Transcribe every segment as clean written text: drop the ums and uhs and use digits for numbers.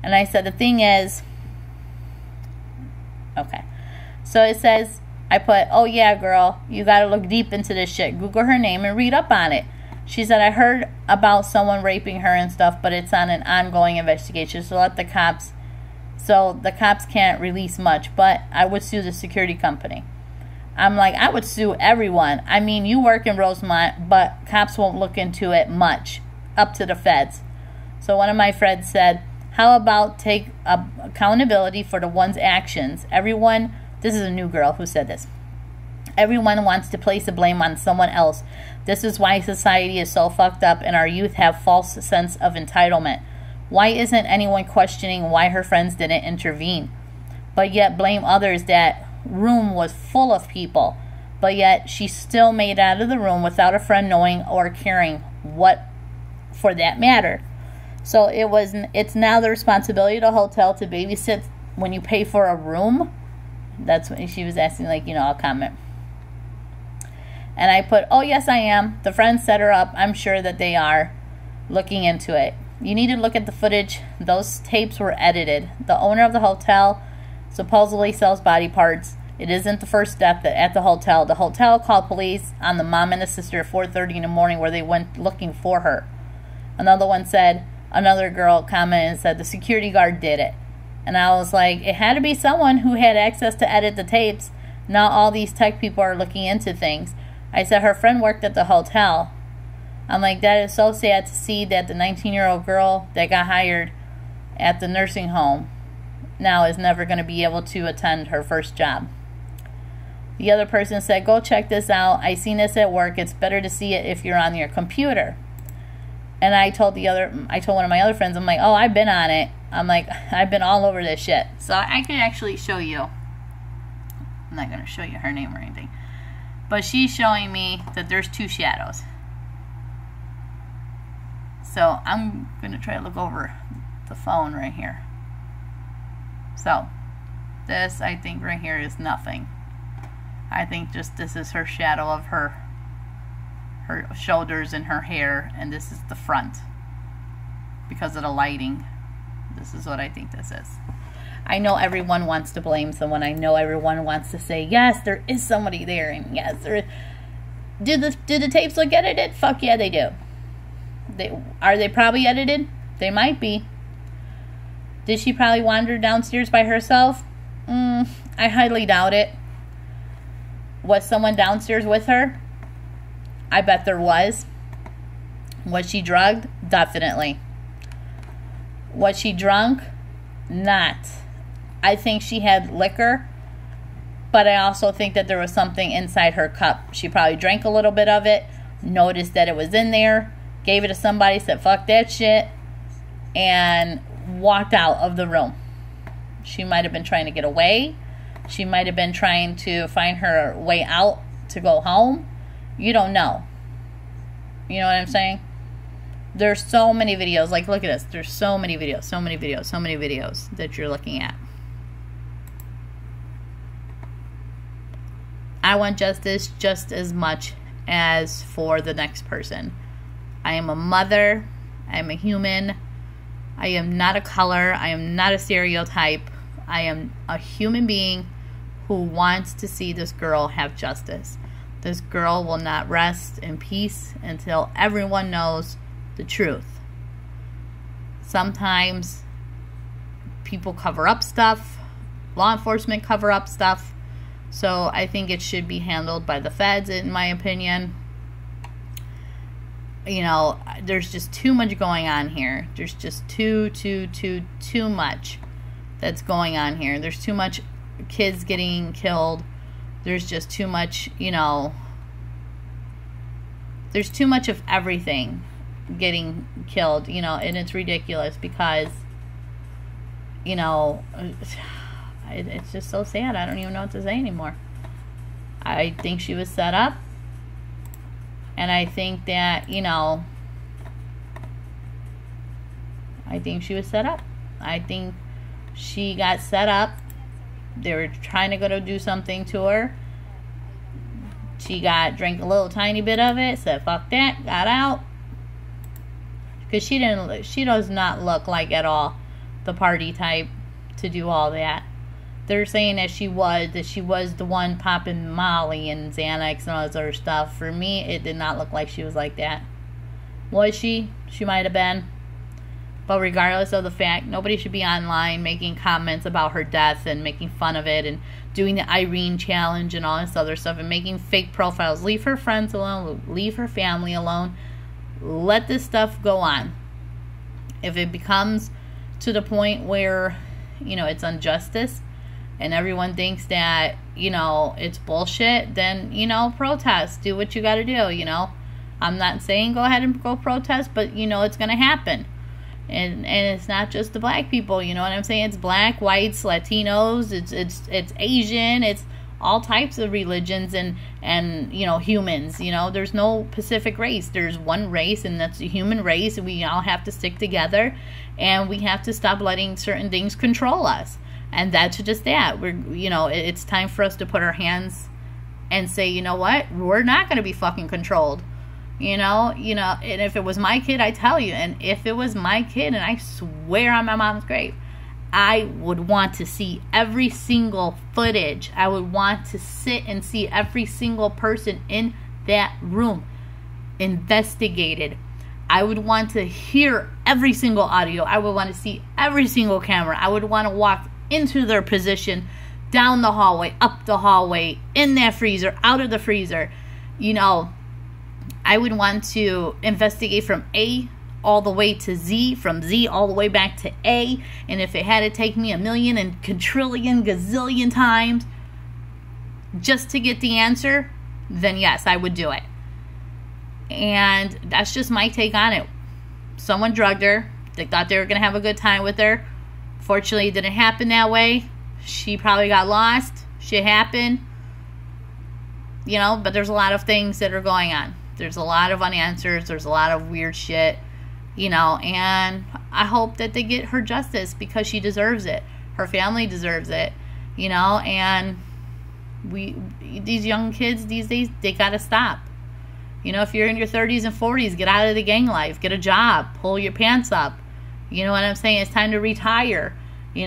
And I said, the thing is, okay. So it says, I put, oh yeah, girl, you got to look deep into this shit. Google her name and read up on it. She said, I heard about someone raping her and stuff, but it's on an ongoing investigation. So the cops can't release much, but I would sue the security company. I'm like, I would sue everyone. I mean, you work in Rosemont, but cops won't look into it much, up to the feds. So one of my friends said, how about take accountability for the one's actions? Everyone, this is a new girl who said this. Everyone wants to place the blame on someone else. This is why society is so fucked up and our youth have false sense of entitlement. Why isn't anyone questioning why her friends didn't intervene? But yet blame others. That room was full of people. But yet she still made it out of the room without a friend knowing or caring what for that matter. So it's now the responsibility of the hotel to babysit when you pay for a room. That's what she was asking, like, I'll comment. And I put, oh, yes, I am. The friends set her up. I'm sure that they are looking into it. You need to look at the footage. Those tapes were edited. The owner of the hotel supposedly sells body parts. It isn't the first death at the hotel. The hotel called police on the mom and the sister at 4:30 in the morning where they went looking for her. Another girl commented and said the security guard did it. And I was like, it had to be someone who had access to edit the tapes. Not all these tech people are looking into things. I said her friend worked at the hotel. I'm like, that is so sad to see that the 19-year-old girl that got hired at the nursing home now is never going to be able to attend her first job. The other person said, go check this out. I seen this at work. It's better to see it if you're on your computer. And I told one of my other friends, I'm like, oh, I've been on it. I'm like, I've been all over this shit. So I could actually show you. I'm not going to show you her name or anything. But she's showing me that there's two shadows. So I'm going to try to look over the phone right here. So this, I think right here is nothing. I think just this is her shadow of her shoulders and her hair, and this is the front because of the lighting. This is what I think this is. I know everyone wants to blame someone. I know everyone wants to say, yes, there is somebody there, and yes, there is. Did the tapes look edited? Fuck yeah, they do. Are they probably edited? They might be. Did she probably wander downstairs by herself? I highly doubt it. Was someone downstairs with her? I bet there was. Was she drugged? Definitely. Was she drunk? Not. I think she had liquor, but I also think that there was something inside her cup. She probably drank a little bit of it, noticed that it was in there, gave it to somebody, said fuck that shit, and walked out of the room. She might have been trying to get away. She might have been trying to find her way out to go home. You don't know. You know what I'm saying? There's so many videos. Like, look at this. There's so many videos that you're looking at. I want justice just as much as for the next person. I am a mother. I am a human. I am not a color. I am not a stereotype. I am a human being who wants to see this girl have justice. This girl will not rest in peace until everyone knows the truth. Sometimes people cover up stuff. Law enforcement cover up stuff. So I think it should be handled by the feds, in my opinion. You know, there's just too much going on here. There's just too much that's going on here. There's too much kids getting killed. There's just too much, you know, there's too much of everything getting killed, you know, and it's ridiculous because, you know, it's just so sad. I don't even know what to say anymore. I think she was set up. And I think that, you know, I think she was set up. I think she got set up. They were trying to go to do something to her. She drank a little tiny bit of it, said fuck that, got out. Because she does not look like at all the party type to do all that. They're saying that she was the one popping Molly and Xanax and all this other stuff. For me, it did not look like she was like that. Was she? She might have been. But regardless of the fact, nobody should be online making comments about her death and making fun of it and doing the Irene challenge and all this other stuff and making fake profiles. Leave her friends alone. Leave her family alone. Let this stuff go on. If it becomes to the point where, it's injustice and everyone thinks that, it's bullshit, then, protest. Do what you got to do, I'm not saying go ahead and go protest, but, it's going to happen. And it's not just the black people, you know what I'm saying? It's black, whites, Latinos, it's Asian, it's all types of religions and humans. There's no Pacific race. There's one race, and that's the human race, and we all have to stick together, and we have to stop letting certain things control us. And that's just that. It's time for us to put our hands and say, you know what? We're not going to be fucking controlled. And if it was my kid, I tell you, and if it was my kid, and I swear on my mom's grave, I would want to see every single footage. I would want to sit and see every single person in that room investigated. I would want to hear every single audio. I would want to see every single camera. I would want to walk into their position, down the hallway, up the hallway, in that freezer, out of the freezer. I would want to investigate from A all the way to Z, from Z all the way back to A. And if it had to take me 1,000,000 and quadrillion, gazillion times just to get the answer, then yes, I would do it. And that's just my take on it. Someone drugged her. They thought they were going to have a good time with her. Fortunately, it didn't happen that way. She probably got lost. Shit happened. But there's a lot of things that are going on. There's a lot of unanswers. There's a lot of weird shit, and I hope that they get her justice because she deserves it. Her family deserves it, and these young kids these days, they got to stop. If you're in your 30s and 40s, get out of the gang life. Get a job. Pull your pants up. You know what I'm saying? It's time to retire. You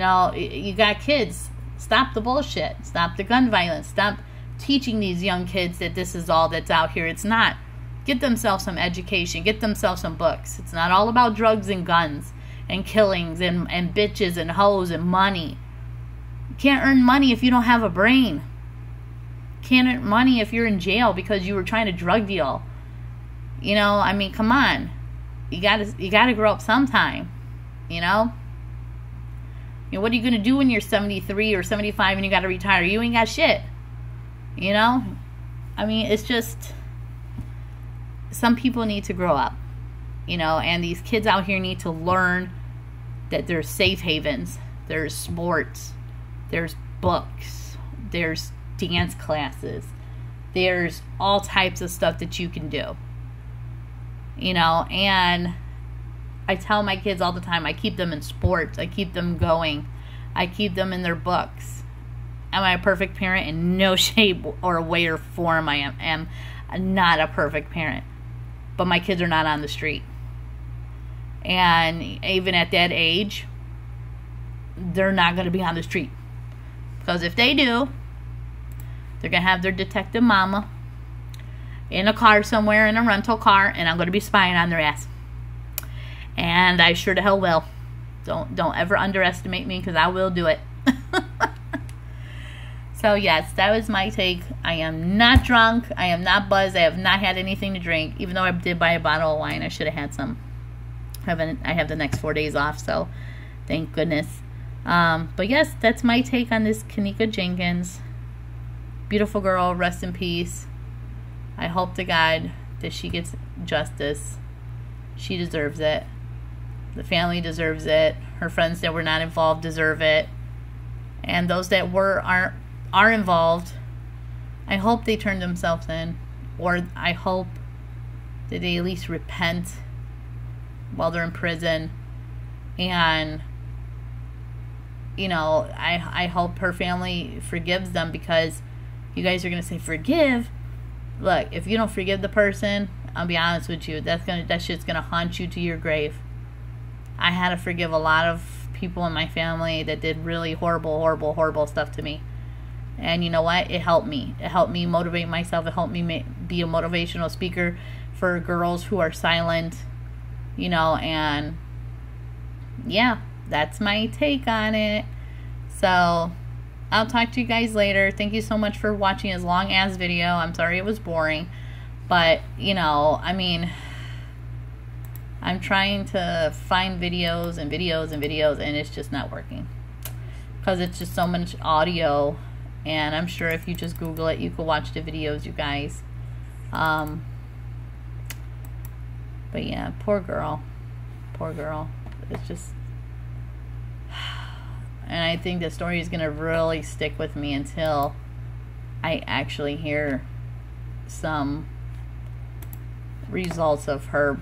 got kids. Stop the bullshit. Stop the gun violence. Stop teaching these young kids that this is all that's out here. It's not. Get themselves some education. Get themselves some books. It's not all about drugs and guns and killings and bitches and hoes and money. You can't earn money if you don't have a brain. Can't earn money if you're in jail because you were trying to drug deal. Come on. You gotta grow up sometime. What are you gonna do when you're 73 or 75 and you gotta retire? You ain't got shit. It's just, some people need to grow up, and these kids out here need to learn that there's safe havens, there's sports, there's books, there's dance classes, there's all types of stuff that you can do, and I tell my kids all the time, I keep them in sports, I keep them going, I keep them in their books. Am I a perfect parent? In no shape or way or form I am not a perfect parent. But my kids are not on the street. And even at that age, they're not going to be on the street. Because if they do, they're going to have their detective mama in a car somewhere, in a rental car, and I'm going to be spying on their ass. And I sure the hell will. Don't ever underestimate me, because I will do it. So yes, that was my take. I am not drunk. I am not buzzed. I have not had anything to drink. Even though I did buy a bottle of wine, I should have had some. I have the next 4 days off, so thank goodness. But yes, that's my take on this Kenneka Jenkins. Beautiful girl, rest in peace. I hope to God that she gets justice. She deserves it. The family deserves it. Her friends that were not involved deserve it. And those that are involved, I hope they turn themselves in, or I hope that they at least repent while they're in prison. And I hope her family forgives them, because you guys are going to say forgive. Look, if you don't forgive the person, I'll be honest with you, that shit's going to haunt you to your grave. I had to forgive a lot of people in my family that did really horrible stuff to me. And you know what? It helped me. It helped me motivate myself. It helped me be a motivational speaker for girls who are silent, you know, and yeah, that's my take on it. So I'll talk to you guys later. Thank you so much for watching this long ass video. I'm sorry it was boring, but you know, I mean, I'm trying to find videos and it's just not working because it's just so much audio. And I'm sure if you just Google it, you can watch the videos, you guys. But yeah, poor girl. Poor girl. It's just... And I think the story is going to really stick with me until I actually hear some results of her